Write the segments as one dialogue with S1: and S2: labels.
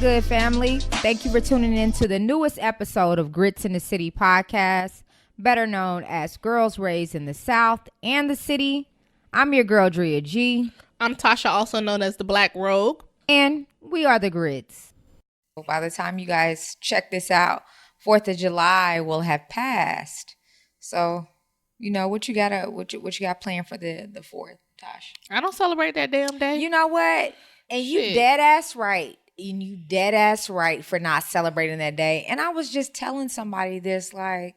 S1: good, family? Thank you for tuning in to the newest episode of Grits in the City podcast, better known as Girls Raised in the South and the City. I'm your girl, Drea G.
S2: I'm Tasha, also known as the Black Rogue.
S1: And we are the Grits. By the time you guys check this out, 4th of July will have passed. So, you know, what you got planned for the 4th, Tosh?
S2: I don't celebrate that damn day.
S1: You know what? And you dead ass right. And you dead ass right for not celebrating that day. And I was just telling somebody this, like,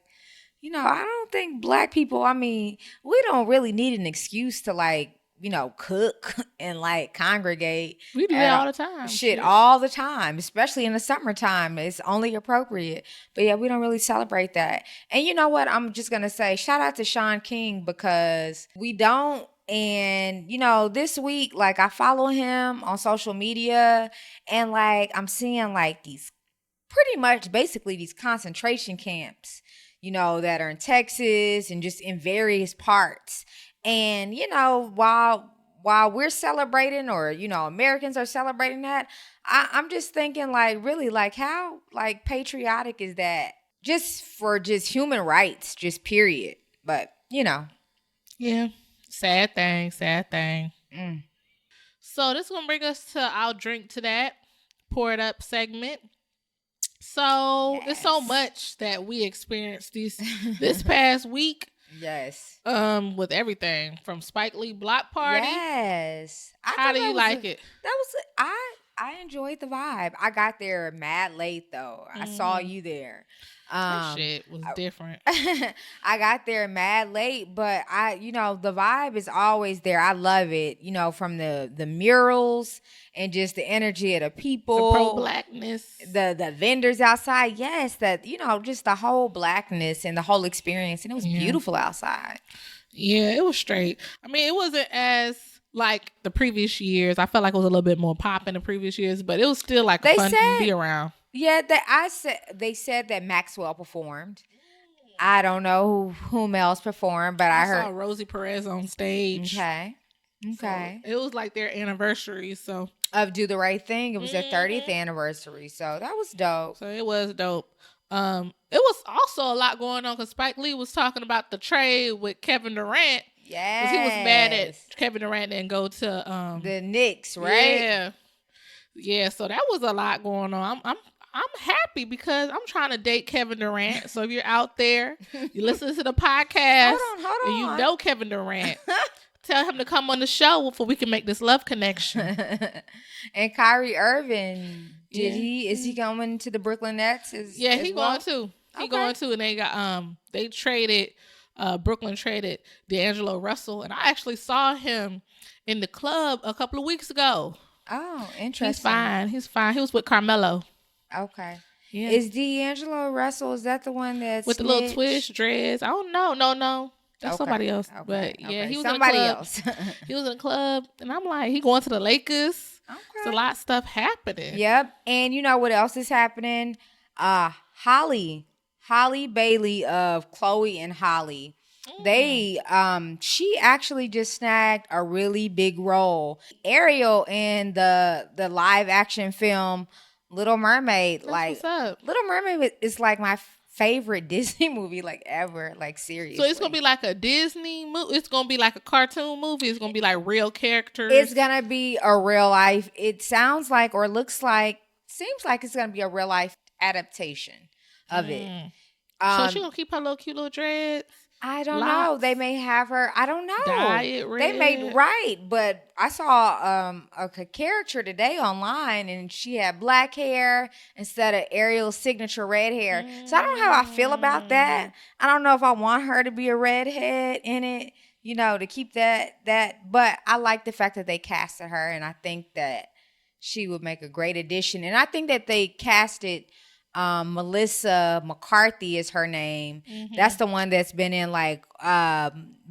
S1: you know, I don't think Black people, I mean, we don't really need an excuse to, like, you know, cook and, like, congregate.
S2: We do that all the time.
S1: Shit, all the time, especially in the summertime. It's only appropriate. But, yeah, we don't really celebrate that. And you know what? I'm just going to say, shout out to Sean King, because we don't. And, you know, this week, like, I follow him on social media, and, like, I'm seeing, like, these pretty much basically these concentration camps, you know, that are in Texas and just in various parts. And, you know, while we're celebrating, or, you know, Americans are celebrating that, I'm just thinking, like, really, like, how, like, patriotic is that? Just for just human rights, just period. But, you know.
S2: Yeah. Sad thing. So this is going to bring us to our drink to that, pour it up segment. So There's so much that we experienced this past week.
S1: Yes.
S2: With everything from Spike Lee Block Party.
S1: Yes.
S2: How do you like it?
S1: I enjoyed the vibe. I got there mad late though. I saw you there.
S2: That shit was different.
S1: I got there mad late, but you know, the vibe is always there. I love it. You know, from the murals and just the energy of the people,
S2: the pro-Blackness,
S1: the vendors outside. Yes, that, you know, just the whole Blackness and the whole experience, and it was beautiful outside.
S2: Yeah, it was straight. I mean, it wasn't as like the previous years. I felt like it was a little bit more pop in the previous years, but it was still like fun to be around.
S1: Yeah, they said that Maxwell performed. I don't know whom else performed, but I heard
S2: saw Rosie Perez on stage.
S1: Okay.
S2: So it was like their anniversary, so
S1: of Do the Right Thing. It was their 30th anniversary, so that was dope.
S2: So it was dope. It was also a lot going on because Spike Lee was talking about the trade with Kevin Durant.
S1: Yeah,
S2: because he was mad at Kevin Durant and go to
S1: the Knicks, right?
S2: Yeah. So that was a lot going on. I'm happy because I'm trying to date Kevin Durant. So if you're out there, you listen to the podcast,
S1: hold on.
S2: And you know Kevin Durant, tell him to come on the show so we can make this love connection.
S1: And Kyrie Irving, is he going to the Brooklyn Nets?
S2: He going to. He going to, and they got they traded. Brooklyn traded D'Angelo Russell, and I actually saw him in the club a couple of weeks ago.
S1: Oh, interesting.
S2: He's fine. He was with Carmelo.
S1: Okay.
S2: Yeah.
S1: Is D'Angelo Russell, is that the one that's
S2: with the little twist dreads? I don't know. No. That's somebody else.
S1: Okay.
S2: But yeah, he was
S1: somebody
S2: in the club.
S1: else.
S2: He was in the club, and I'm like, he going to the Lakers.
S1: Okay.
S2: There's a lot of stuff happening.
S1: Yep. And you know what else is happening? Holly Bailey of Chloe and Holly. They she actually just snagged a really big role. Ariel in the live action film Little Mermaid.
S2: That's
S1: like
S2: what's up.
S1: Little Mermaid is like my favorite Disney movie, like ever, like seriously.
S2: So it's gonna be like a Disney movie. It's gonna be like a cartoon movie. It's gonna be like real characters.
S1: It's gonna be a real life. It sounds like, or looks like, seems like it's gonna be a real life adaptation of it.
S2: So she gonna keep her cute little dreads?
S1: I don't know. They may have her. I don't know.
S2: Dye it red.
S1: They may, right. But I saw a character today online, and she had black hair instead of Ariel's signature red hair. So I don't know how I feel about that. I don't know if I want her to be a redhead in it, you know, to keep that. But I like the fact that they casted her, and I think that she would make a great addition. And I think that they casted Melissa McCarthy is her name. That's the one that's been in like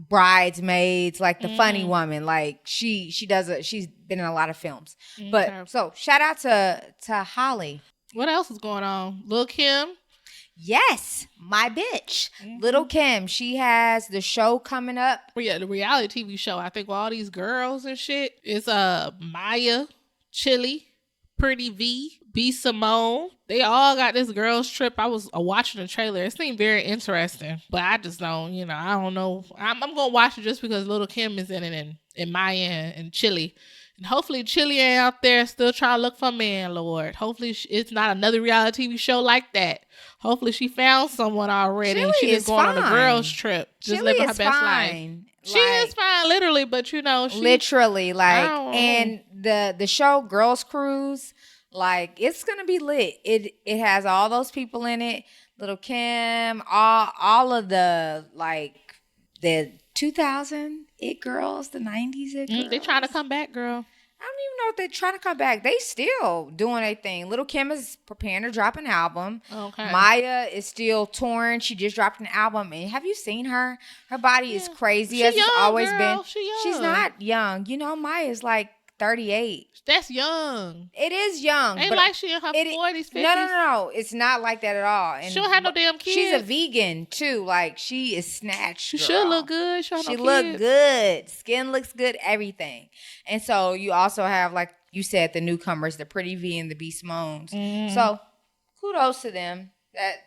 S1: Bridesmaids, like the funny woman. Like she's been in a lot of films. But so shout out to Holly.
S2: What else is going on? Lil' Kim?
S1: Yes, my bitch. Little Kim. She has the show coming up.
S2: Yeah, the reality TV show. I think with all these girls and shit. It's Maya, Chili, Pretty B Simone. They all got this girls trip. I was watching the trailer. It seemed very interesting, but I just don't, I don't know. I'm gonna watch it just because Little Kim is in it, and Maya and Chili. And hopefully Chili ain't out there still trying to look for a man, Lord. Hopefully it's not another reality TV show like that. Hopefully she found someone already and she just going on a girls trip. Just
S1: Chili
S2: living her
S1: is
S2: best
S1: fine.
S2: life. She is fine, literally, but she
S1: literally, and the show Girls Cruise, it's gonna be lit. It has all those people in it. Little Kim, all of the the 2000 it girls, the 90s it girls.
S2: They trying to come back, girl.
S1: I don't even know if they're trying to come back. They still doing their thing. Little Kim is preparing to drop an album.
S2: Okay.
S1: Maya is still touring. She just dropped an album. And have you seen her? Her body is crazy as it's always been. She's not young. Maya is 38.
S2: That's young.
S1: It is young.
S2: Ain't like she in her 40s, 50s.
S1: No. It's not like that at all. And
S2: she don't have no damn kids.
S1: She's a vegan, too. She is snatched,
S2: She should look good. She
S1: look good. Skin looks good. Everything. And so you also have, you said, the newcomers, the Pretty V and the B Simones. Mm. So kudos to them.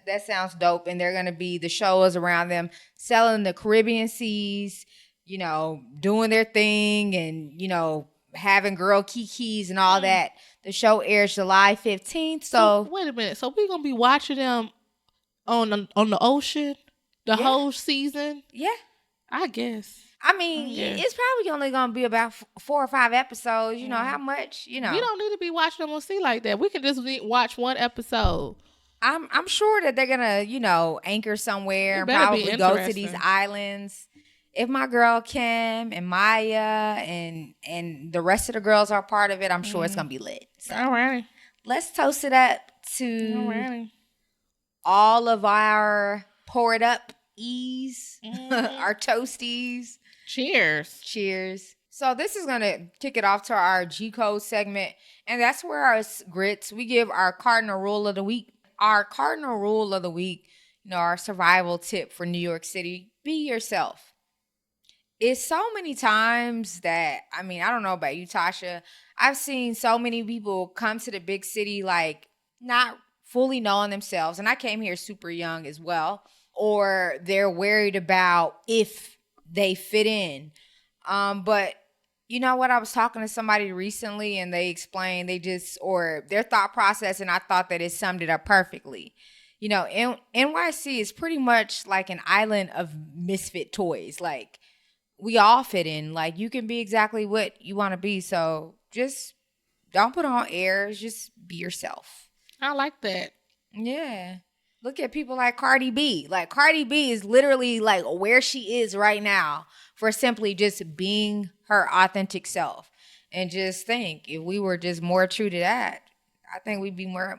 S1: That sounds dope. And they're going to be, the shows around them, selling the Caribbean seas, doing their thing and, having girl kikis and all that. The show airs July 15th. So
S2: wait a minute. So we're going to be watching them on the ocean the whole season?
S1: Yeah.
S2: I guess.
S1: I mean, it's probably only going to be about 4 or 5 episodes. How much,
S2: We don't need to be watching them on sea like that. We can just watch one episode.
S1: I'm sure that they're going to, anchor somewhere and probably go to these islands. If my girl Kim and Maya and the rest of the girls are part of it, I'm sure it's going to be lit. So
S2: all right.
S1: Let's toast it up to all of our pour it up ease, our toasties.
S2: Cheers.
S1: Cheers. So this is going to kick it off to our G-Code segment. And that's where our grits, we give our cardinal rule of the week. Our cardinal rule of the week, our survival tip for New York City, be yourself. It's so many times that, I don't know about you, Tasha. I've seen so many people come to the big city, not fully knowing themselves. And I came here super young as well. Or they're worried about if they fit in. But you know what? I was talking to somebody recently and they explained their thought process, and I thought that it summed it up perfectly. NYC is pretty much like an island of misfit toys. We all fit in. You can be exactly what you want to be. So just don't put on airs. Just be yourself.
S2: I like that.
S1: Yeah. Look at people like Cardi B. Cardi B is literally where she is right now for simply just being her authentic self. And just think, if we were just more true to that, I think we'd be more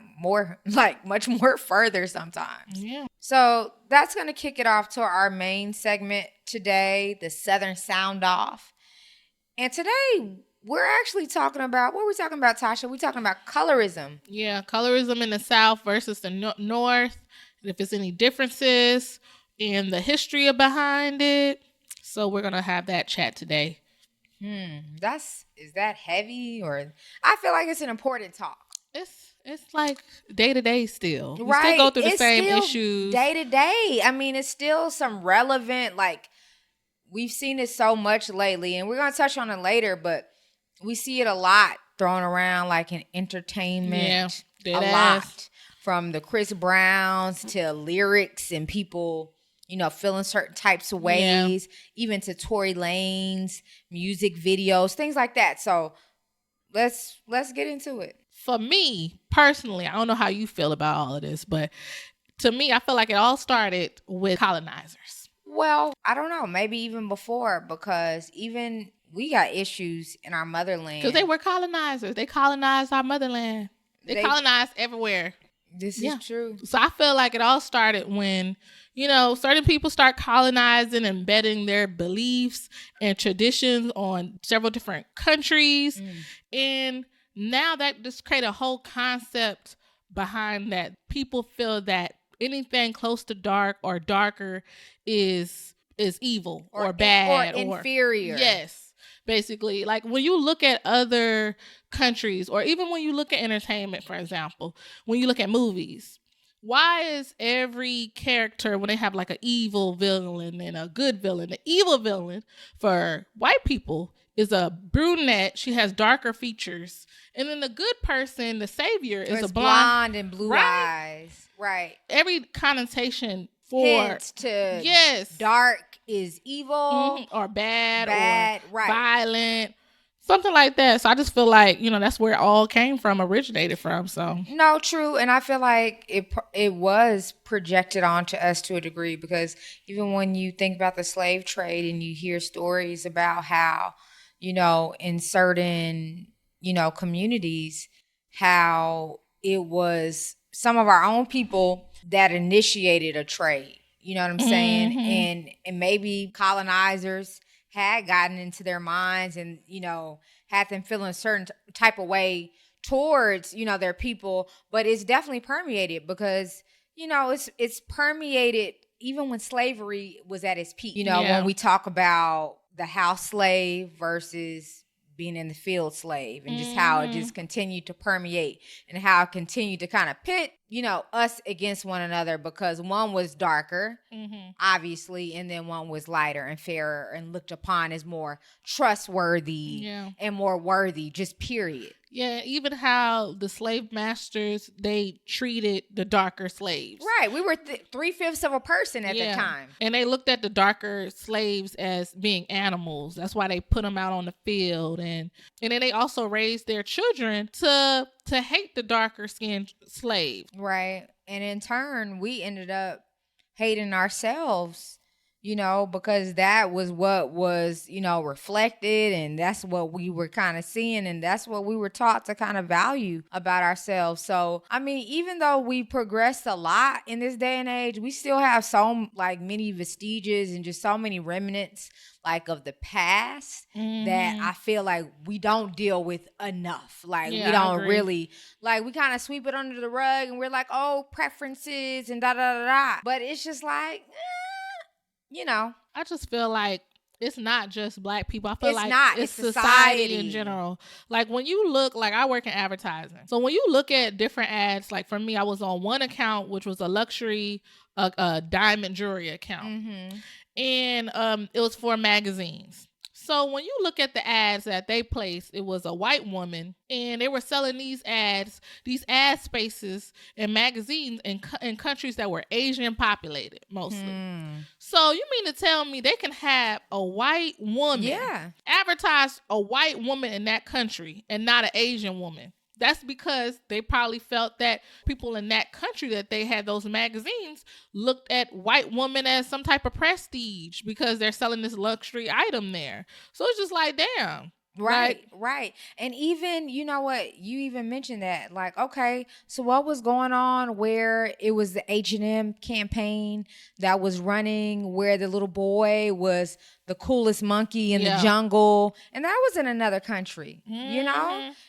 S1: much more further sometimes.
S2: Yeah.
S1: So that's going to kick it off to our main segment today, the Southern Sound Off. And today we're actually talking about, what are we talking about, Tasha? We're talking about colorism.
S2: Yeah, colorism in the South versus the North. And if there's any differences in the history behind it. So we're going to have that chat today.
S1: Is that heavy? Or I feel like it's an important talk.
S2: It's day to day still. We
S1: right.
S2: still go through the same issues.
S1: Day to day. It's still some relevant, we've seen it so much lately, and we're going to touch on it later, but we see it a lot thrown around in entertainment.
S2: Yeah,
S1: a lot. From the Chris Browns to lyrics and people, feeling certain types of ways, even to Tory Lanez, music videos, things like that. So let's get into it.
S2: For me, personally, I don't know how you feel about all of this, but to me, I feel like it all started with colonizers.
S1: Well, I don't know. Maybe even before, because even we got issues in our motherland.
S2: Because they were colonizers. They colonized our motherland. They colonized everywhere.
S1: This is true.
S2: So I feel like it all started when, certain people start colonizing, embedding their beliefs and traditions on several different countries. And now that just create a whole concept behind that. People feel that anything close to dark or darker is evil or bad
S1: or inferior.
S2: Yes. basically. Like when you look at other countries, or even when you look at entertainment, for example, when you look at movies, why is every character, when they have like an evil villain and a good villain, the evil villain for white people is a brunette, she has darker features, and then the good person, the savior, is a
S1: blonde and blue eyes, right?
S2: Every connotation for
S1: hints to dark is evil,
S2: or bad or
S1: right,
S2: violent, something like that. So I just feel like, that's where it all came from, originated from. So
S1: no, true. And I feel like it was projected onto us to a degree, because even when you think about the slave trade and you hear stories about how, in certain, communities, how it was some of our own people that initiated a trade. You know what I'm saying? And maybe colonizers had gotten into their minds and, had them feeling a certain type of way towards, their people. But it's definitely permeated, because, it's permeated even when slavery was at its peak. When we talk about the house slave versus being in the field slave, and just how it just continued to permeate, and how it continued to kind of pit, us against one another, because one was darker, obviously, and then one was lighter and fairer and looked upon as more trustworthy and more worthy, just period.
S2: Yeah, even how the slave masters, they treated the darker slaves.
S1: Right. We were 3/5 of a person at the time.
S2: And they looked at the darker slaves as being animals. That's why they put them out on the field. And then they also raised their children to hate the darker skinned slaves.
S1: Right. And in turn, we ended up hating ourselves, because that was what was, reflected, and that's what we were kind of seeing, and that's what we were taught to kind of value about ourselves. So, I mean, even though we progressed a lot in this day and age, we still have so many vestiges and just so many remnants of the past that I feel like we don't deal with enough. We don't really, we kind of sweep it under the rug, and we're like, oh, preferences and da da da da. But it's just
S2: I just feel like it's not just black people. I feel it's society in general. Like when you look, I work in advertising. So when you look at different ads, for me, I was on one account, which was a luxury diamond jewelry account. And it was for magazines. So when you look at the ads that they placed, it was a white woman, and they were selling these ad spaces in magazines in countries that were Asian populated mostly. So you mean to tell me they can have a white woman advertise a white woman in that country and not an Asian woman? That's because they probably felt that people in that country that they had those magazines looked at white women as some type of prestige because they're selling this luxury item there. So it's just like, damn.
S1: Right. And even, you know what, you even mentioned that, okay, so what was going on where it was the H&M campaign that was running, where the little boy was the coolest monkey in the jungle, and that was in another country,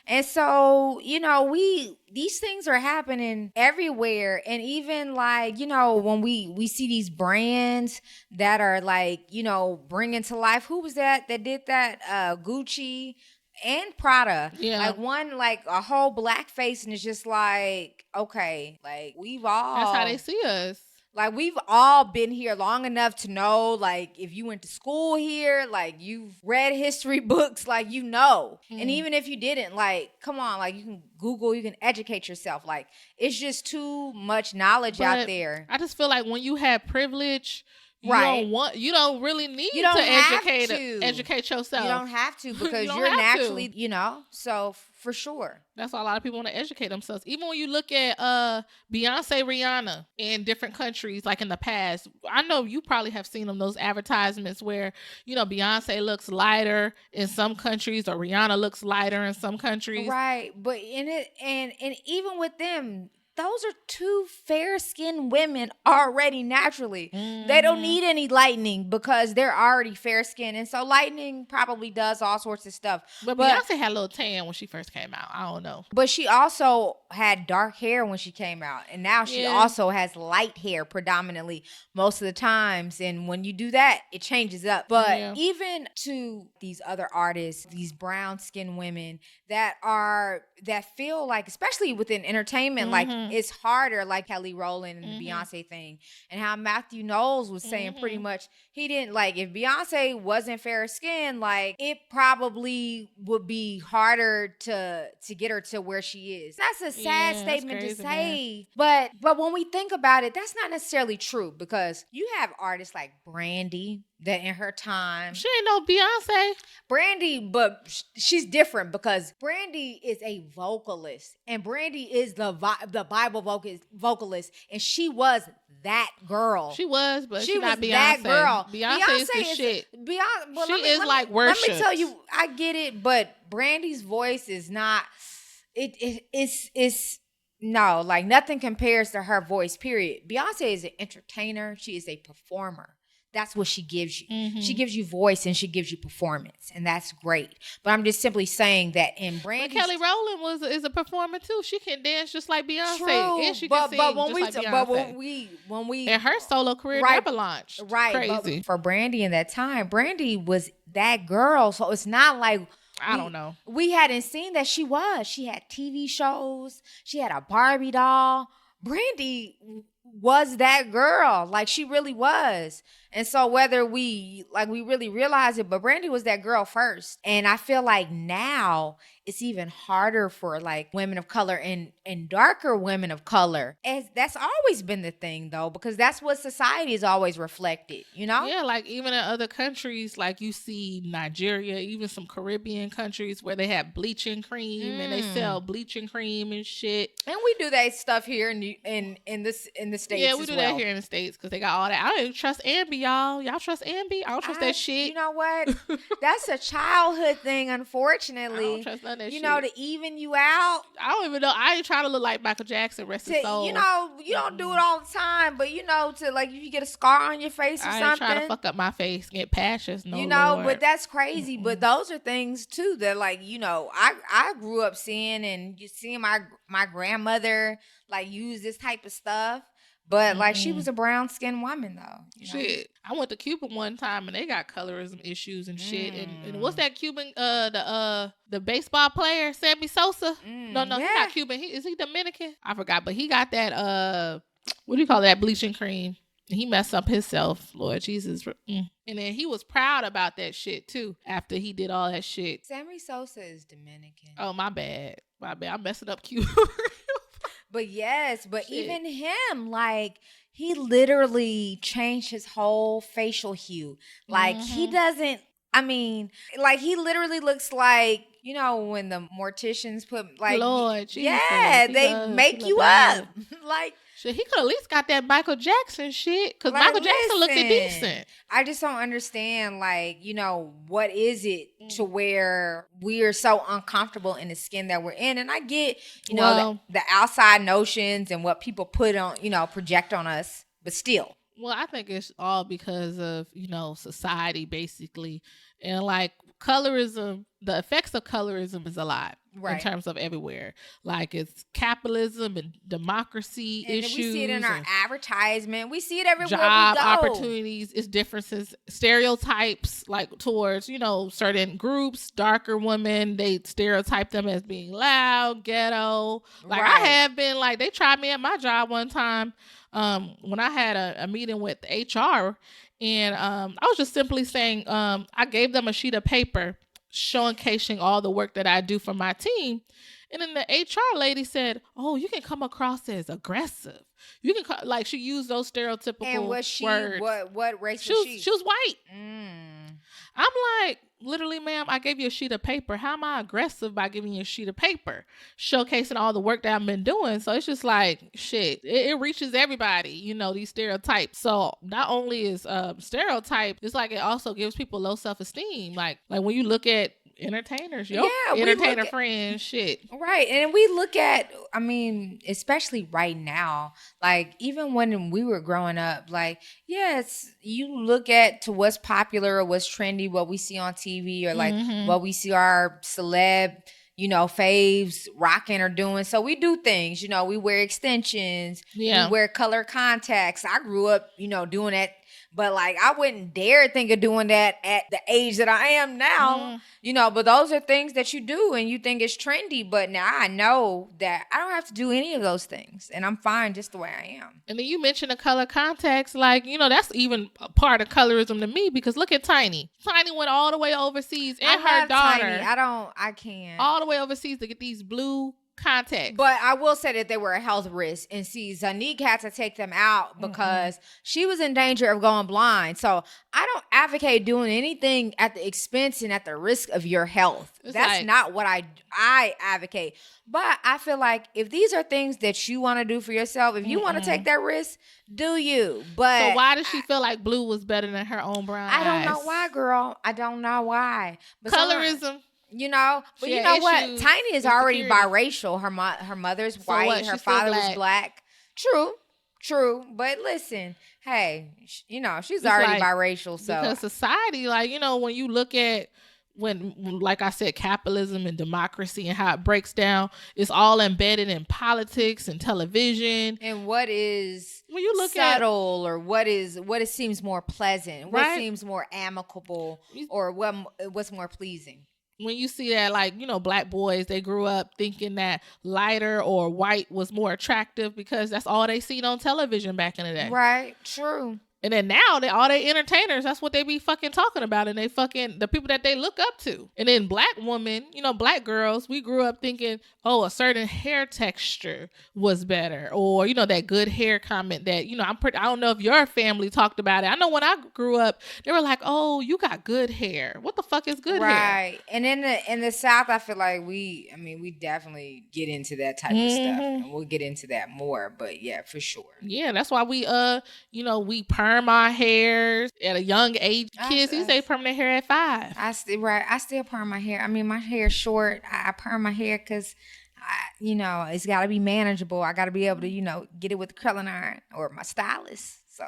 S1: And so, these things are happening everywhere. And even when we see these brands that are bringing to life, who was that did that? Gucci and Prada. One a whole blackface, and it's just okay, we've all,
S2: that's how they see us.
S1: We've all been here long enough to know, if you went to school here, you've read history books, And even if you didn't, come on, you can Google, you can educate yourself. It's just too much knowledge out there.
S2: I just feel like when you have privilege, you don't really need to educate yourself.
S1: You don't have to, because you're naturally, so for sure.
S2: That's why a lot of people want to educate themselves. Even when you look at Beyonce, Rihanna in different countries, in the past, I know you probably have seen them, those advertisements where, Beyonce looks lighter in some countries, or Rihanna looks lighter in some countries.
S1: Right. But in it, and even with them, those are two fair-skinned women already naturally. They don't need any lightening because they're already fair-skinned. And so lightening probably does all sorts of stuff.
S2: But Beyonce had a little tan when she first came out. I don't know.
S1: But she also had dark hair when she came out, and now she
S2: Yeah.
S1: also has light hair predominantly most of the times. And when you do that, it changes up. But
S2: Yeah.
S1: even to these other artists, these brown skinned women that feel like, especially within entertainment, like it's harder, like Kelly Rowland and the Beyonce thing, and how Matthew Knowles was saying pretty much he didn't like, if Beyonce wasn't fair skinned, like it probably would be harder to get her to where she is. That's a sad statement to say, man. But when we think about it, that's not necessarily true, because you have artists like Brandy that in her time,
S2: she ain't no Beyonce.
S1: Brandy, but she's different because Brandy is a vocalist, and Brandy is the Bible vocalist, and she was that girl.
S2: She was, but
S1: she
S2: she's not Beyonce.
S1: That girl.
S2: Beyonce is the shit.
S1: Well,
S2: she is like worship.
S1: Let me tell you, I get it, but Brandy's voice is not. It's no, like nothing compares to her voice. Period. Beyonce is an entertainer. She is a performer. That's what she gives you. She gives you voice and she gives you performance, and that's great. But I'm just simply saying that in Brandy,
S2: Kelly Rowland is a performer too. She can dance just like Beyonce,
S1: true,
S2: and she can sing just like Beyonce.
S1: But when we
S2: and her solo career never launched,
S1: right?
S2: Crazy.
S1: But for Brandy in that time, Brandy was that girl. So it's not like
S2: I don't know.
S1: We hadn't seen that she was. She had TV shows. She had a Barbie doll. Brandy was that girl. Like she really was. And so whether we really realize it, but Brandy was that girl first. And I feel like now it's even harder for like women of color and darker women of color. As that's always been the thing though, because that's what society has always reflected, you know?
S2: Yeah, like even in other countries, like you see Nigeria, even some Caribbean countries where they have bleaching cream and they sell bleaching cream and shit.
S1: And we do that stuff here in the States.
S2: Yeah, we do that here in the States because they got all that. I don't even trust Ambi, y'all. Y'all trust Ambi? I don't trust that shit.
S1: You know what? That's a childhood thing, unfortunately.
S2: I don't trust none of that shit.
S1: You know, to even you out.
S2: I don't even know. I ain't trying to look like Michael Jackson, rest his soul.
S1: You know, you don't do it all the time, but you know, to like if you get a scar on your face or something. I ain't
S2: trying to fuck up my face, get patches. No,
S1: you know,
S2: Lord.
S1: But that's crazy. But those are things too that, like, you know, I grew up seeing, and you seeing my grandmother like use this type of stuff. But like she was a brown skinned woman though. You know?
S2: Shit. I went to Cuba one time and they got colorism issues and shit. And what's that Cuban the baseball player, Sammy Sosa? No, he's not Cuban. Is he Dominican? I forgot, but he got that what do you call that, bleaching cream? And he messed up himself, Lord Jesus. And then he was proud about that shit too after he did all that shit.
S1: Sammy Sosa is Dominican.
S2: Oh, my bad. I'm messing up Cuba.
S1: But yes, but shit. Even him, like, he literally changed his whole facial hue. Like, he doesn't, I mean, like, he literally looks like, you know, when the morticians put, like,
S2: Lord Jesus,
S1: yeah, they make you up. Like,
S2: shit, he could at least got that Michael Jackson shit, because like, Michael Jackson looked decent.
S1: I just don't understand, like, you know, what is it to where we are so uncomfortable in the skin that we're in? And I get, you know, the outside notions and what people put on, you know, project on us, but still.
S2: Well, I think it's all because of, you know, society, basically. And, like, colorism, the effects of colorism is a lot. Right. In terms of everywhere. Like it's capitalism and democracy and issues. We
S1: see it in our advertisement. We see it everywhere
S2: job
S1: we go.
S2: Opportunities, it's differences, stereotypes like towards, you know, certain groups, darker women, they stereotype them as being loud, ghetto. Like I have been, like they tried me at my job one time when I had a meeting with HR and I was just simply saying I gave them a sheet of paper showcasing all the work that I do for my team. And then the HR lady said, oh, you can come across as aggressive. You can like she used those stereotypical
S1: and was she,
S2: words.
S1: What race was she?
S2: She was white. I'm like, literally, ma'am, I gave you a sheet of paper. How am I aggressive by giving you a sheet of paper? Showcasing all the work that I've been doing. So it's just like, shit, it reaches everybody, you know, these stereotypes. So not only is stereotype, it's like it also gives people low self-esteem. Like when you look at entertainers, your entertainer friends, shit.
S1: Right. And we look at, I mean, especially right now, like even when we were growing up, like, yes, you look at to what's popular or what's trendy, what we see on TV or like what we see our celeb, faves rocking or doing. So we do things, we wear extensions, we wear color contacts. I grew up, doing that. But like, I wouldn't dare think of doing that at the age that I am now, but those are things that you do and you think it's trendy. But now I know that I don't have to do any of those things and I'm fine just the way I am.
S2: And then you mentioned the color contacts, like, that's even a part of colorism to me, because look at Tiny. Tiny went all the way overseas and her daughter.
S1: Tiny. I can't.
S2: All the way overseas to get these blue contacts.
S1: But I will say that they were a health risk. And see, Zanique had to take them out because she was in danger of going blind. So I don't advocate doing anything at the expense and at the risk of your health. That's not what I advocate. But I feel like if these are things that you want to do for yourself, if you want to take that risk, do you. But
S2: so why does she feel like blue was better than her own brown eyes?
S1: I don't know why, girl. I don't know why. But
S2: colorism.
S1: But you know what? Tiny is already biracial. Her mother's white. Her father was black. True. But listen, hey, she's already biracial. So
S2: because society, when you look at when, like I said, capitalism and democracy and how it breaks down, it's all embedded in politics and television.
S1: And what is
S2: when you look
S1: subtle, or what seems more pleasant, what seems more amicable, or what's more pleasing.
S2: When you see that, black boys, they grew up thinking that lighter or white was more attractive because that's all they seen on television back in the day.
S1: Right. True.
S2: And then now all they entertainers, that's what they be fucking talking about. And the people that they look up to. And then black women, black girls, we grew up thinking, a certain hair texture was better. Or, that good hair comment that, I don't know if your family talked about it. I know when I grew up, they were like, oh, you got good hair. What the fuck is good hair?
S1: Right. And in the South, I feel like we definitely get into that type of stuff. And we'll get into that more. But yeah, for sure.
S2: Yeah, that's why we, we perm our hairs at a young age. Kids these days perm their hair at 5.
S1: I still perm my hair. I mean, my hair's short. I perm my hair because it's got to be manageable. I got to be able to get it with the curling iron or my stylist. So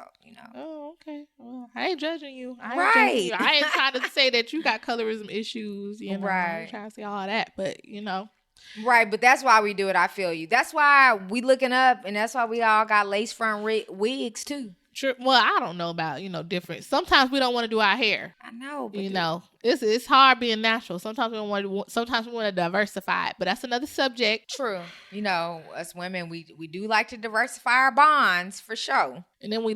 S2: Oh, okay. Well, I ain't judging you.
S1: I
S2: ain't trying to say that you got colorism issues.
S1: Right.
S2: I ain't trying to say all that, but
S1: Right, but that's why we do it. I feel you. That's why we looking up, and that's why we all got lace front wigs too.
S2: True. Well, I don't know about, different. Sometimes we don't want to do our hair.
S1: I know.
S2: But it's hard being natural. Sometimes we want to diversify it, but that's another subject.
S1: True. Us women, we do like to diversify our bonds for sure.
S2: And then we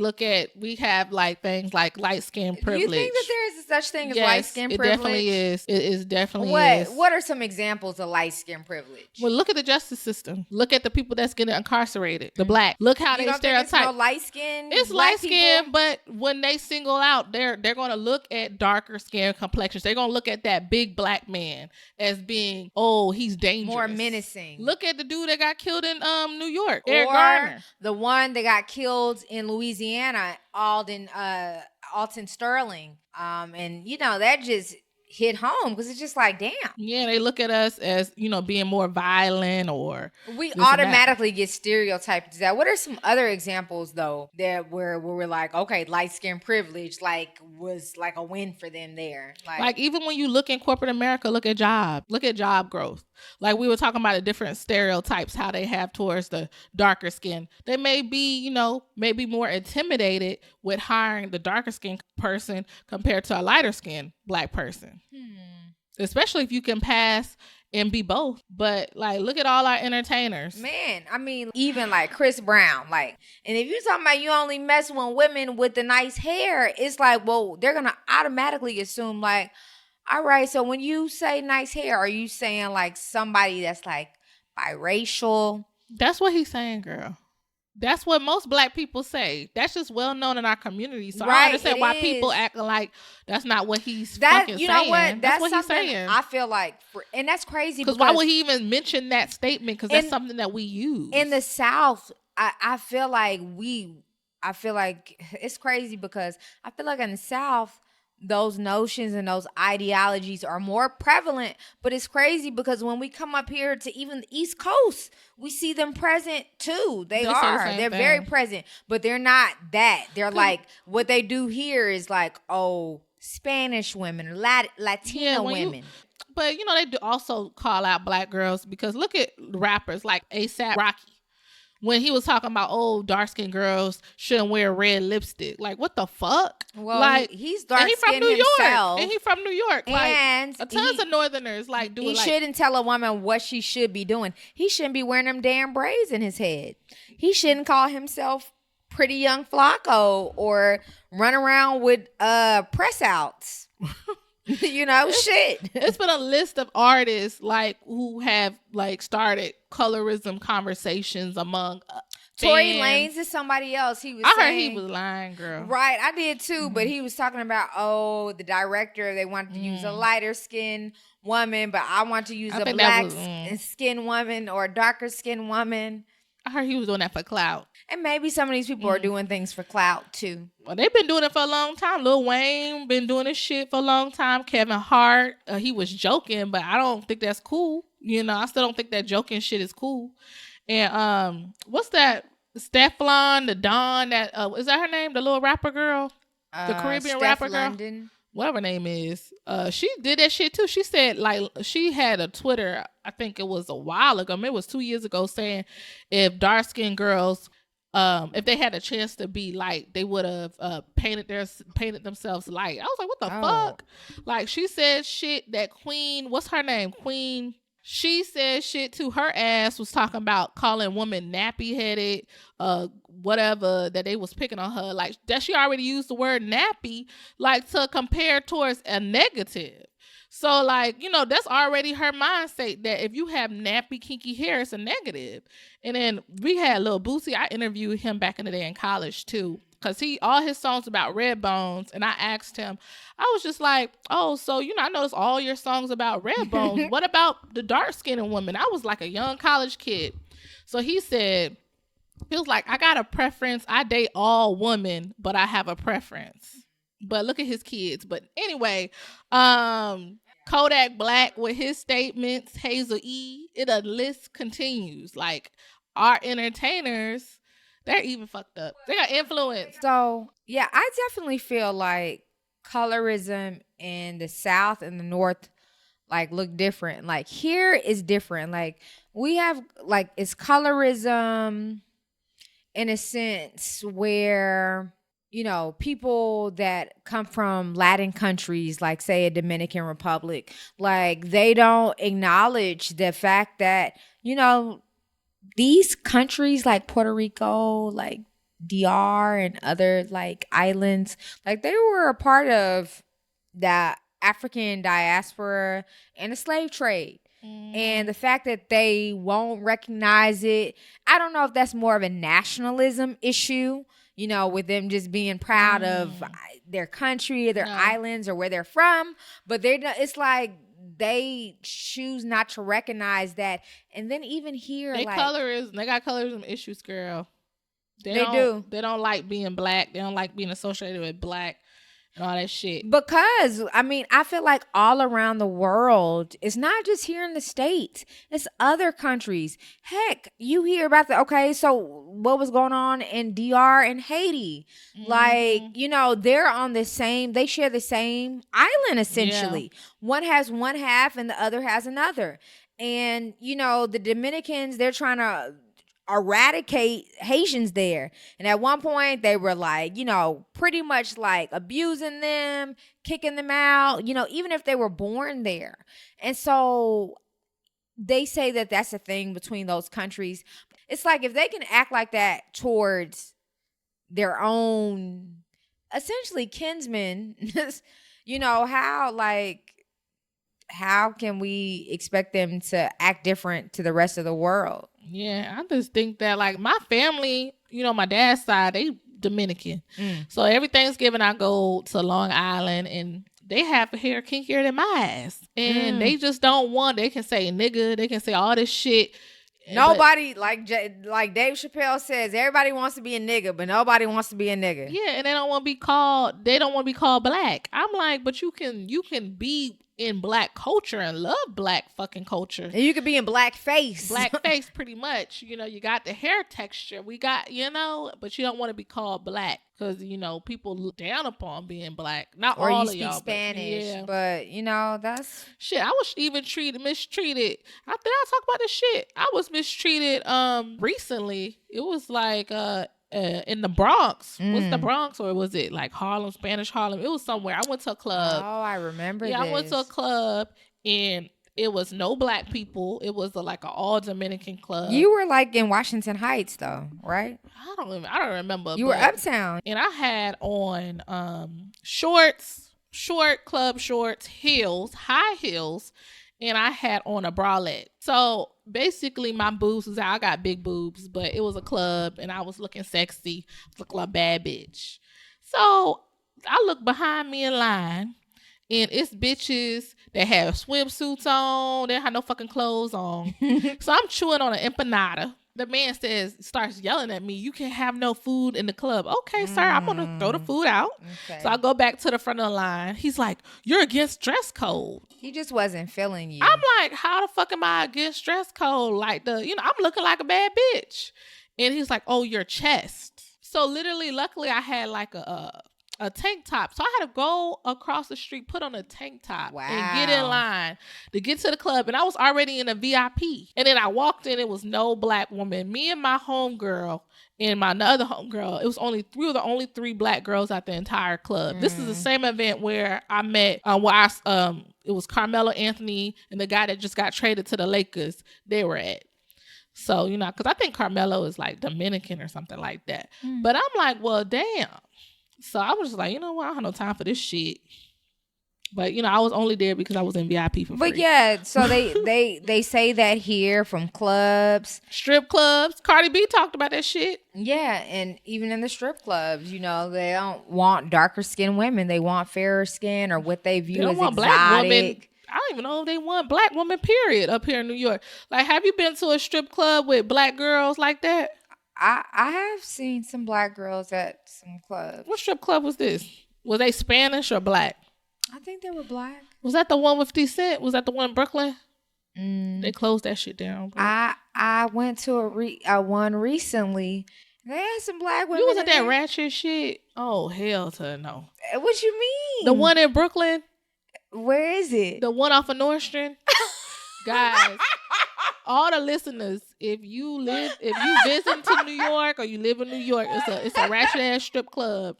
S2: have things like light skin privilege.
S1: You think that there is such thing as light skin privilege?
S2: It definitely is. It definitely is.
S1: What are some examples of light skin privilege?
S2: Well, look at the justice system. Look at the people that's getting incarcerated. The black. Look how they stereotype.
S1: It's no light skin.
S2: It's light skin, but when they single out, they're going to look at darker skin complexions. They're going to look at that big black man as being, he's dangerous,
S1: more menacing.
S2: Look at the dude that got killed in New York, Eric Garner.
S1: The one that got killed in Louisiana, Alton Sterling. And that just hit home because it's just like, damn.
S2: Yeah, they look at us as, being more violent, or
S1: we automatically get stereotyped to that. What are some other examples though that where we're like, okay, light skin privilege was like a win for them there?
S2: Like even when you look in corporate America, look at job growth. Like we were talking about the different stereotypes, how they have towards the darker skin. They may be, maybe more intimidated with hiring the darker skin person compared to a lighter skin black person. Especially if you can pass and be both. But look at all our entertainers.
S1: Man, I mean, even Chris Brown, and if you're talking about you only mess with women with the nice hair, it's like, well, they're gonna automatically assume all right, so when you say nice hair, are you saying somebody that's biracial?
S2: That's what he's saying, girl. That's what most black people say. That's just well known in our community. So I understand why people acting like that's not what he's fucking saying. You know what?
S1: That's
S2: what he's saying.
S1: I feel and that's crazy.
S2: Because why would he even mention that statement? Because that's something that we use.
S1: In the South, I feel like it's crazy because I feel like in the South, those notions and those ideologies are more prevalent, but it's crazy because when we come up here to even the East Coast, we see them present too. They're very present, but they're not that. They're what they do here is Spanish women, Latina women.
S2: But you know, they do also call out black girls because look at rappers like ASAP Rocky. When he was talking about dark skinned girls shouldn't wear red lipstick. Like, what the fuck?
S1: Well,
S2: like
S1: he's dark
S2: he from
S1: skinned
S2: New
S1: himself.
S2: York. And he from New York.
S1: And
S2: like tons of northerners like do
S1: he
S2: it like
S1: shouldn't tell a woman what she should be doing. He shouldn't be wearing them damn braids in his head. He shouldn't call himself Pretty Young Flacco or run around with press outs. You know, shit.
S2: It's been a list of artists like who have like started colorism conversations among
S1: Tory
S2: fans.
S1: Lanez is somebody else. He was.
S2: I
S1: saying,
S2: heard he was lying, girl.
S1: Right, I did too. But he was talking about the director. They wanted to use a lighter skinned woman, but I want to use a black skinned woman or a darker skinned woman.
S2: I heard he was doing that for clout.
S1: And maybe some of these people are doing things for clout too.
S2: Well, they've been doing it for a long time. Lil Wayne been doing this shit for a long time. Kevin Hart, he was joking, but I don't think that's cool. You know, I still don't think that joking shit is cool. And what's that? Stefflon, the Dawn, that is that her name? The little rapper girl, the Caribbean rapper girl. London. Whatever her name is, she did that shit too. She said like she had a Twitter, I think it was a while ago, maybe it was 2 years ago, saying if dark skinned girls, if they had a chance to be light, they would have painted themselves light. I was like, what the fuck? Like she said shit that Queen, what's her name? Queen. She said shit to her ass was talking about calling women nappy headed, whatever, that they was picking on her. Like that she already used the word nappy, like to compare towards a negative. So like, you know, that's already her mindset that if you have nappy, kinky hair, it's a negative. And then we had Lil Boosie. I interviewed him back in the day in college too. Cause all his songs about red bones. And I asked him, I was just like, oh, so, you know, I noticed all your songs about red bones. What about the dark skinned woman? I was like a young college kid. So he said, he was like, I got a preference. I date all women, but I have a preference. But look at his kids. But anyway, Kodak Black with his statements, Hazel E, the list continues. Like our entertainers, they're even fucked up. They got influence.
S1: So, yeah, I definitely feel like colorism in the South and the North, like, look different. Like, here is different. Like, we have, like, it's colorism in a sense where, you know, people that come from Latin countries, like, say, a Dominican Republic, like, they don't acknowledge the fact that, you know, these countries like Puerto Rico, like DR and other like islands, like they were a part of the African diaspora and the slave trade. And the fact that they won't recognize it, I don't know if that's more of a nationalism issue, you know, with them just being proud of their country or their islands or where they're from. But it's like they choose not to recognize that. And then even here,
S2: they got colorism issues, girl. They
S1: do.
S2: They don't like being black. They don't like being associated with black and all that shit.
S1: Because, I mean, I feel like all around the world, it's not just here in the States. It's other countries. Heck, you hear about so what was going on in DR and Haiti? Like, you know, they're on they share the same island, essentially. Yeah. One has one half and the other has another. And, you know, the Dominicans, they're trying to eradicate Haitians there. And at one point they were like, you know, pretty much like abusing them, kicking them out, you know, even if they were born there. And so they say that that's a thing between those countries. It's like if they can act like that towards their own essentially kinsmen, you know, how can we expect them to act different to the rest of the world?
S2: Yeah, I just think that like my family, you know, my dad's side, they Dominican. So every Thanksgiving I go to Long Island and they have hair kinkier than my ass. And they just don't want, they can say nigga, they can say all this shit.
S1: Nobody, like Dave Chappelle says, everybody wants to be a nigga, but nobody wants to be a nigga.
S2: Yeah, and they don't want to be called black. I'm like, but you can be in black culture and love black fucking culture.
S1: And you could be in blackface.
S2: Blackface, pretty much. You know, you got the hair texture. We got, you know, but you don't want to be called black. because you know people look down upon being black. Not
S1: Or you
S2: all of
S1: speak
S2: y'all,
S1: Spanish,
S2: yeah.
S1: but you know that's
S2: Shit, I was even mistreated. I talk about this shit. I was mistreated recently. It was like in the Bronx. Was it the Bronx or was it like Harlem, Spanish Harlem? It was somewhere. I went to a club.
S1: Oh, I remember.
S2: Yeah,
S1: this.
S2: I went to a club and it was no black people. It was like an all Dominican club.
S1: You were like in Washington Heights though, right?
S2: I don't remember.
S1: You were uptown.
S2: And I had on shorts, short club shorts, heels, high heels, and I had on a bralette. So basically my boobs was out. I got big boobs, but it was a club and I was looking sexy, looking like a bad bitch. So I look behind me in line and it's bitches that have swimsuits on. They don't have no fucking clothes on. So I'm chewing on an empanada. The man starts yelling at me, you can't have no food in the club. Okay, sir, I'm going to throw the food out. Okay. So I go back to the front of the line. He's like, you're against dress code.
S1: He just wasn't feeling you.
S2: I'm like, how the fuck am I against dress code? Like I'm looking like a bad bitch. And he's like, oh, your chest. So literally, luckily I had like a tank top. So I had to go across the street, put on a tank top and get in line to get to the club. And I was already in a VIP. And then I walked in, it was no black woman. Me and my homegirl and my other homegirl, it was we were the only 3 black girls at the entire club. This is the same event where I met, it was Carmelo Anthony and the guy that just got traded to the Lakers. They were at. So, because I think Carmelo is like Dominican or something like that. But I'm like, well, damn. So I was just like, you know what? I don't have no time for this shit. But I was only there because I was in VIP for free.
S1: But yeah, so they say that here from clubs,
S2: strip clubs. Cardi B talked about that shit.
S1: Yeah, and even in the strip clubs, they don't want darker skinned women. They want fairer skin or what they view as exotic.
S2: Black women. I don't even know if they want black women. Period. Up here in New York, like, have you been to a strip club with black girls like that?
S1: I have seen some black girls at some clubs.
S2: What strip club was this? Was they Spanish or black?
S1: I think they were black.
S2: Was that the one with 50 Cent? Was that the one in Brooklyn? They closed that shit down. Bro.
S1: I went to a one recently. They had some black women.
S2: You was at that ratchet shit? Oh, hell to no.
S1: What you mean?
S2: The one in Brooklyn?
S1: Where is it?
S2: The one off of Nordstrom? Guys. All the listeners, if you visit to New York or you live in New York, it's a ratchet ass strip club.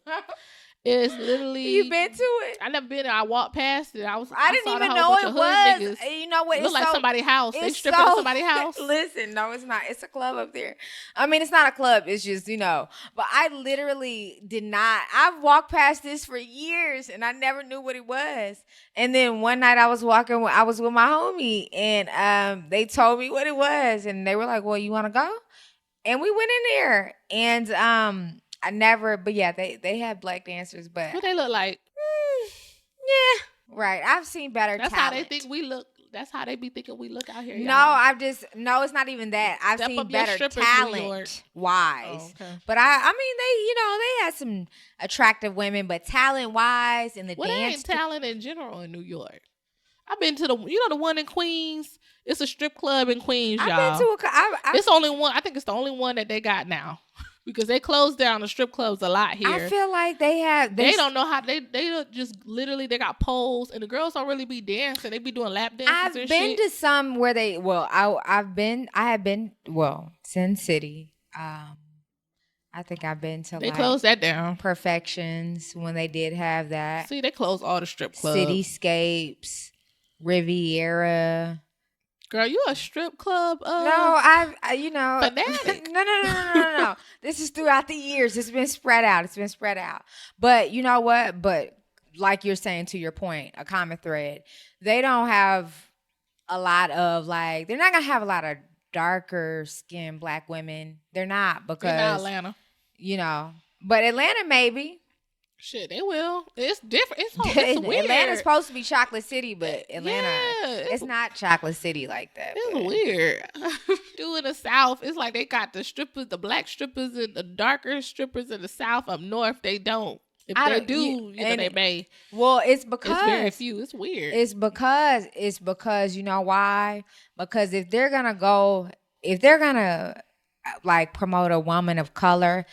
S2: It's literally.
S1: You been to it?
S2: I never been there. I walked past it.
S1: I didn't even know it was. You know what?
S2: It looked like somebody's house. They stripping at somebody's house.
S1: Listen, no, it's not. It's a club up there. I mean, it's not a club. It's just, But I literally did not. I've walked past this for years and I never knew what it was. And then one night I was walking. I was with my homie and they told me what it was and they were like, "Well, you want to go?" And we went in there and but yeah, they had black dancers, but
S2: what they look like?
S1: Yeah, right. I've seen better.
S2: That's
S1: talent.
S2: How they think we look. That's how they be thinking we look out here.
S1: No, it's not even that. I've seen better talent wise. Oh, okay. But I mean, they had some attractive women, but talent wise and the dance.
S2: Ain't talent in general in New York. I've been to the one in Queens. It's a strip club in Queens, y'all.
S1: I've been to
S2: it's only one. I think it's the only one that they got now. Because they closed down the strip clubs a lot here.
S1: I feel like they
S2: don't know how they just literally they got poles and the girls don't really be dancing. They be doing lap dances.
S1: I've been to some where I have been Sin City. I think I've been to
S2: they closed that down.
S1: Perfections when they did have that.
S2: See, they closed all the strip clubs.
S1: Cityscapes, Riviera.
S2: Girl, you a strip club?
S1: No,
S2: fanatic.
S1: No. This is throughout the years. It's been spread out. But you know what? But like you're saying, to your point, a common thread. They don't have a lot of they're not gonna have a lot of darker skinned black women. They're not because
S2: Atlanta.
S1: But Atlanta maybe.
S2: Shit, they will. It's different. It's weird.
S1: Atlanta's supposed to be Chocolate City, but Atlanta, it's not Chocolate City like that.
S2: It's weird. In the South, it's like they got the strippers, the black strippers, and the darker strippers in the South. Up North, they don't. If they do, they may.
S1: Well, it's because
S2: it's very few. It's weird.
S1: It's because you know why? Because if they're gonna promote a woman of color,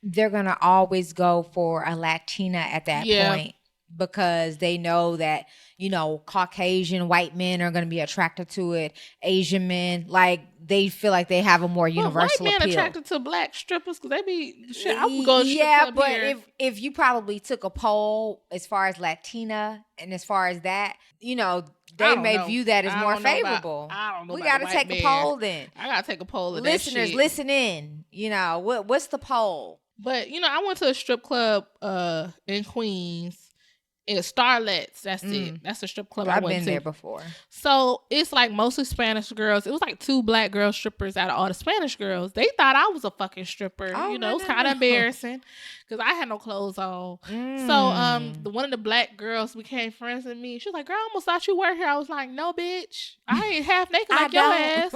S1: they're gonna always go for a Latina at that
S2: Yeah.
S1: point because they know that, you know, Caucasian white men are gonna be attracted to it. Asian men, like they feel like they have a more
S2: But white
S1: universal
S2: men
S1: appeal.
S2: attracted to black strippers because they be shit. I would go to strip
S1: Yeah,
S2: club
S1: but
S2: here.
S1: if you probably took a poll as far as Latina and as far as that, you know, they may view that as more favorable.
S2: I don't know.
S1: We
S2: got
S1: got to take a poll then.
S2: I gotta take a poll of
S1: Listeners,
S2: that shit.
S1: listen in. You know, what's the poll?
S2: But you know, I went to a strip club in Queens. It's Starlets. That's it. That's the strip club I went to.
S1: I've been there before.
S2: So it's like mostly Spanish girls. It was like 2 black girl strippers out of all the Spanish girls. They thought I was a fucking stripper.
S1: Oh,
S2: you know, it was kind of embarrassing because I had no clothes on. So one of the black girls became friends with me. She was like, "Girl, I almost thought you were here." I was like, "No, bitch, I ain't half naked like your ass."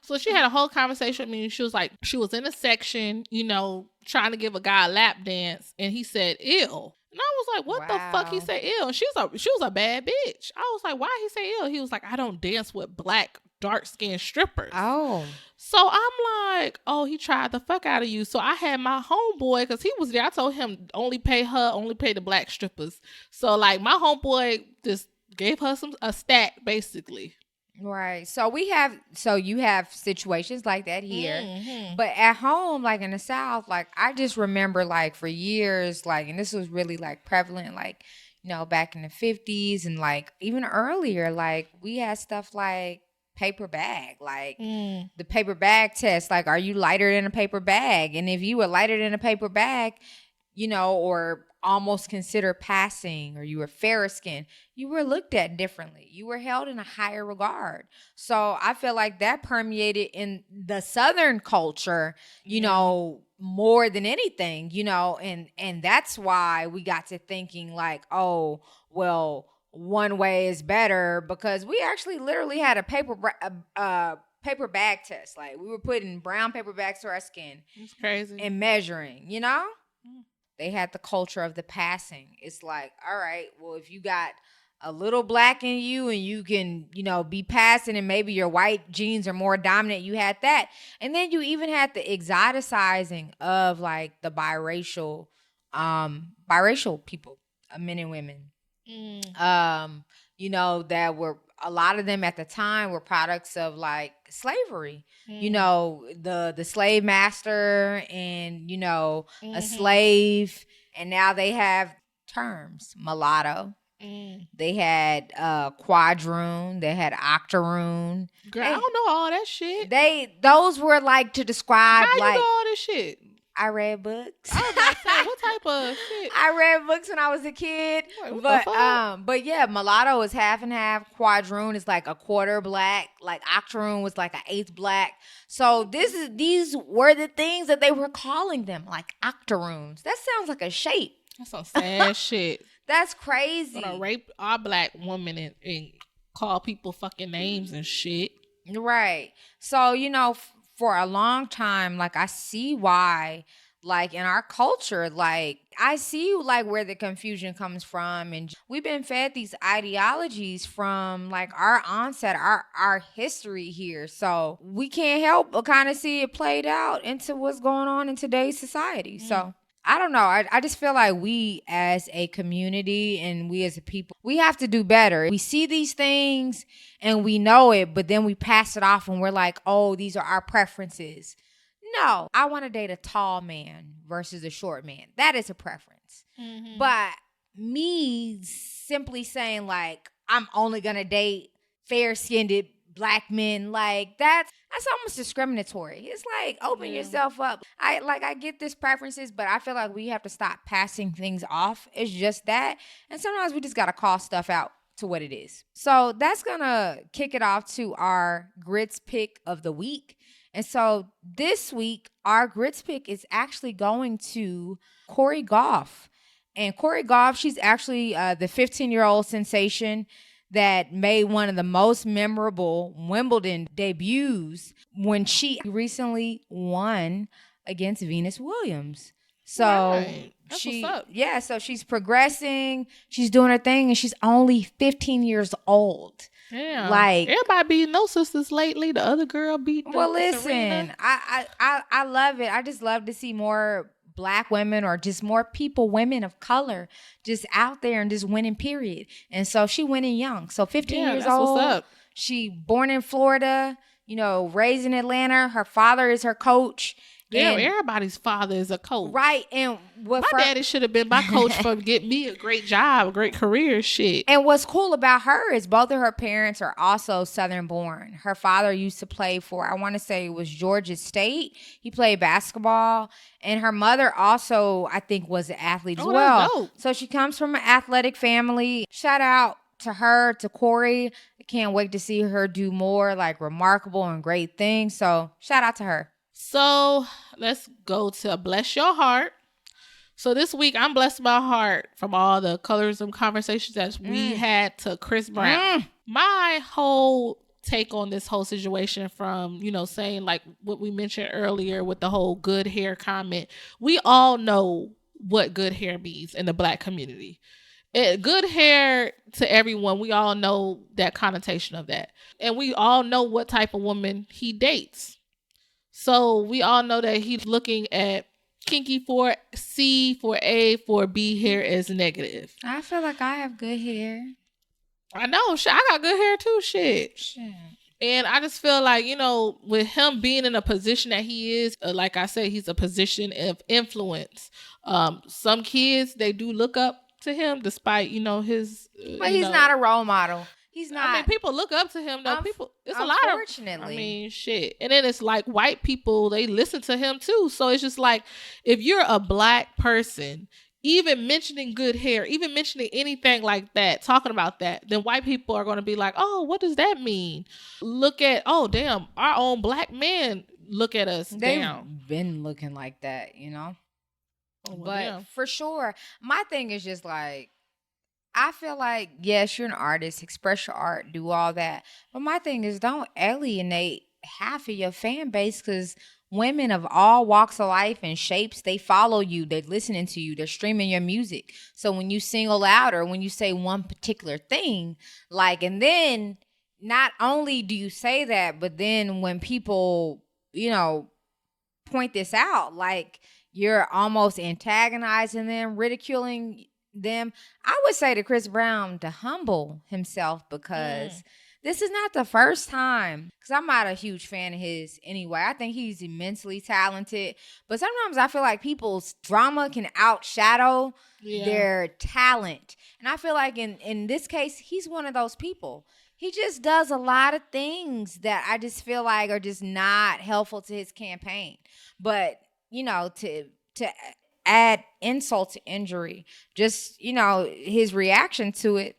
S2: So she had a whole conversation with me. She was like, she was in a section, you know, trying to give a guy a lap dance, and he said, "Ew." And I was like, what the fuck he say ill? And she was a bad bitch. I was like, why he say ill? He was like, I don't dance with black, dark-skinned strippers.
S1: Oh.
S2: So I'm like, oh, he tried the fuck out of you. So I had my homeboy, because he was there. I told him, only pay the black strippers. So like my homeboy just gave her a stack, basically.
S1: Right. So you have situations like that here. But at home, like in the South, like I just remember like for years, like, and this was really like prevalent, like, you know, back in the 50s and like even earlier, like we had stuff like paper bag, like the paper bag test, like, are you lighter than a paper bag? And if you were lighter than a paper bag, you know, or almost considered passing, or you were fairer skinned, you were looked at differently. You were held in a higher regard. So I feel like that permeated in the Southern culture, you know, more than anything, you know, and that's why we got to thinking like, oh, well, one way is better, because we actually literally had a paper bag test. Like we were putting brown paper bags to our skin.
S2: It's crazy.
S1: And measuring, you know? They had the culture of the passing. It's like, all right, well, if you got a little black in you and you can, you know, be passing and maybe your white genes are more dominant, you had that. And then you even had the exoticizing of like the biracial people, men and women. You know, that were, a lot of them at the time were products of like slavery. You know, the slave master and, you know, a slave, and now they have terms, mulatto. They had quadroon, they had octoroon.
S2: Girl, I don't know all that shit.
S1: Those were like to describe.
S2: How
S1: like,
S2: you know all this shit?
S1: I read books.
S2: I was about to say, what type of shit?
S1: I read books when I was a kid.
S2: Like,
S1: but yeah, mulatto is half and half. Quadroon is like a quarter black. Like octoroon was like an eighth black. So these were the things that they were calling them, like octoroons. That sounds like a shape.
S2: That's some sad shit.
S1: That's crazy.
S2: Gonna rape our black woman and call people fucking names and shit.
S1: Right. So, you know, for a long time, like I see why, like in our culture, like I see like where the confusion comes from, and we've been fed these ideologies from like our onset, our history here. So we can't help but kind of see it played out into what's going on in today's society. So I don't know. I just feel like we as a community and we as a people, we have to do better. We see these things and we know it, but then we pass it off and we're like, oh, these are our preferences. No, I want to date a tall man versus a short man. That is a preference. But me simply saying like, I'm only going to date fair-skinned black men, like that's almost discriminatory. It's like, open yourself up. I get this preferences, but I feel like we have to stop passing things off. It's just that. And sometimes we just got to call stuff out to what it is. So that's going to kick it off to our grits pick of the week. And so this week, our grits pick is actually going to Corey Goff. And Corey Goff, she's actually the 15-year-old sensation that made one of the most memorable Wimbledon debuts when she recently won against Venus Williams. So
S2: right. That's
S1: what's
S2: up.
S1: Yeah, so she's progressing, she's doing her thing, and she's only 15 years old.
S2: Yeah,
S1: like
S2: everybody beating those sisters lately. The other girl beat.
S1: Well, listen, I love it. I just love to see more Black women or just more people, women of color, just out there and just winning, period. And so she winning young. So 15
S2: Yeah,
S1: years
S2: that's what's
S1: old.
S2: up.
S1: She born in Florida, raised in Atlanta. Her father is her coach.
S2: Damn,
S1: And
S2: everybody's father is a coach.
S1: right. And
S2: my daddy should have been my coach for getting me a great job, a great career, shit.
S1: And what's cool about her is both of her parents are also Southern born. Her father used to play for, I want to say it was Georgia State. He played basketball. And her mother also, I think, was an athlete as well.
S2: That's dope.
S1: So she comes from an athletic family. Shout out to her, to Corey. I can't wait to see her do more like remarkable and great things. So shout out to her.
S2: So let's go to Bless Your Heart. So this week, I'm blessed my heart from all the colorism conversations that we had to Chris Brown. My whole take on this whole situation from, saying like what we mentioned earlier with the whole good hair comment. We all know what good hair means in the Black community. Good hair to everyone. We all know that connotation of that. And we all know what type of woman he dates. So we all know that he's looking at kinky for C, for A, for B hair as negative.
S1: I feel like I have good hair.
S2: I know. Shit, I got good hair too. Shit. And I just feel like, with him being in a position that he is, like I said, he's a position of influence. Some kids, they do look up to him despite, his...
S1: But he's not a role model. He's not.
S2: I mean, people look up to him, though. It's a lot of...
S1: Unfortunately.
S2: Shit. And then it's like white people, they listen to him, too. So it's just like, if you're a Black person, even mentioning good hair, even mentioning anything like that, talking about that, then white people are going to be like, oh, what does that mean? Look at, oh, damn, our own Black men look at us down.
S1: They've been looking like that, Oh, well, but
S2: damn.
S1: For sure, my thing is just like, I feel like, yes, you're an artist, express your art, do all that. But my thing is, don't alienate half of your fan base, because women of all walks of life and shapes, they follow you, they're listening to you, they're streaming your music. So when you single out or when you say one particular thing, and then not only do you say that, but then when people, point this out, you're almost antagonizing them, ridiculing them. I would say to Chris Brown to humble himself, because this is not the first time, because I'm not a huge fan of his anyway. I think he's immensely talented, but sometimes I feel like people's drama can outshadow their talent. And I feel like in this case, he's one of those people. He just does a lot of things that I just feel like are just not helpful to his campaign. But, to add insult to injury, just, his reaction to it,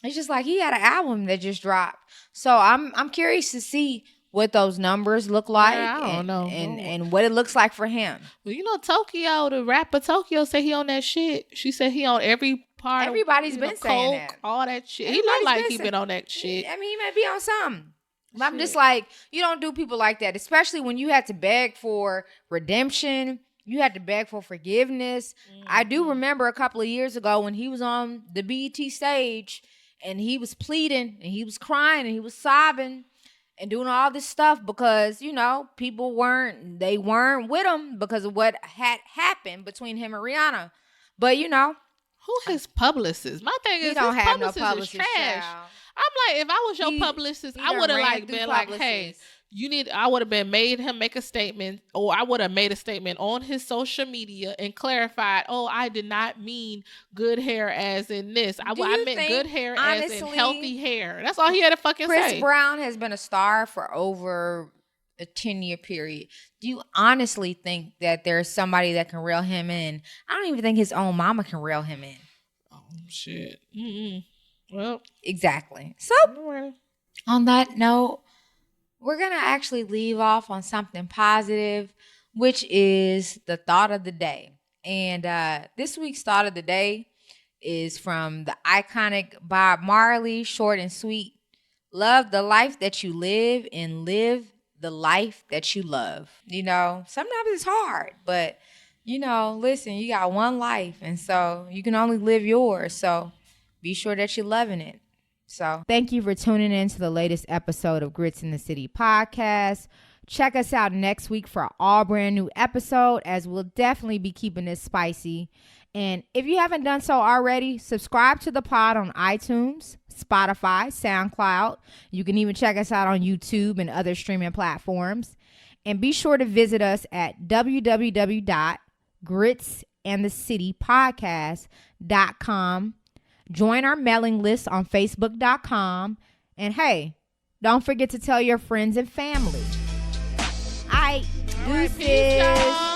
S1: it's just like he had an album that just dropped. So I'm curious to see what those numbers look like.
S2: Yeah, I don't know.
S1: And what it looks like for him.
S2: Well, Tokyo, the rapper Tokyo, said he on that shit. She said he on every part.
S1: Everybody's been saying
S2: coke,
S1: that.
S2: all that shit. He look like he been on that shit.
S1: I mean, he may be on something. But I'm just like, you don't do people like that, especially when you had to beg for redemption. You had to beg for forgiveness. I do remember a couple of years ago when he was on the BET stage and he was pleading and he was crying and he was sobbing and doing all this stuff because, people weren't with him because of what had happened between him and Rihanna. But,
S2: who his publicist? My thing is,
S1: he don't
S2: his
S1: have no
S2: publicist
S1: publicist,
S2: is trash.
S1: child.
S2: I'm like, if I was your publicist, I would have been like, hey, I would have been made him make a statement, or I would have made a statement on his social media and clarified, oh, I did not mean good hair as in this. I meant good hair as in healthy hair. That's all he had to fucking say.
S1: Chris Brown has been a star for over a 10-year period. Do you honestly think that there's somebody that can reel him in? I don't even think his own mama can reel him in.
S2: Oh, shit. Well,
S1: exactly. So, on that note, we're going to actually leave off on something positive, which is the thought of the day. And this week's thought of the day is from the iconic Bob Marley, short and sweet. Love the life that you live and live the life that you love. Sometimes it's hard, but, listen, you got one life, and so you can only live yours. So be sure that you're loving it. So thank you for tuning in to the latest episode of Grits in the City podcast. Check us out next week for an all brand new episode, as we'll definitely be keeping this spicy. And if you haven't done so already, subscribe to the pod on iTunes, Spotify, SoundCloud. You can even check us out on YouTube and other streaming platforms. And be sure to visit us at www.gritsandthecitypodcast.com. Join our mailing list on Facebook.com. And hey, don't forget to tell your friends and family. All right,
S2: peace, y'all.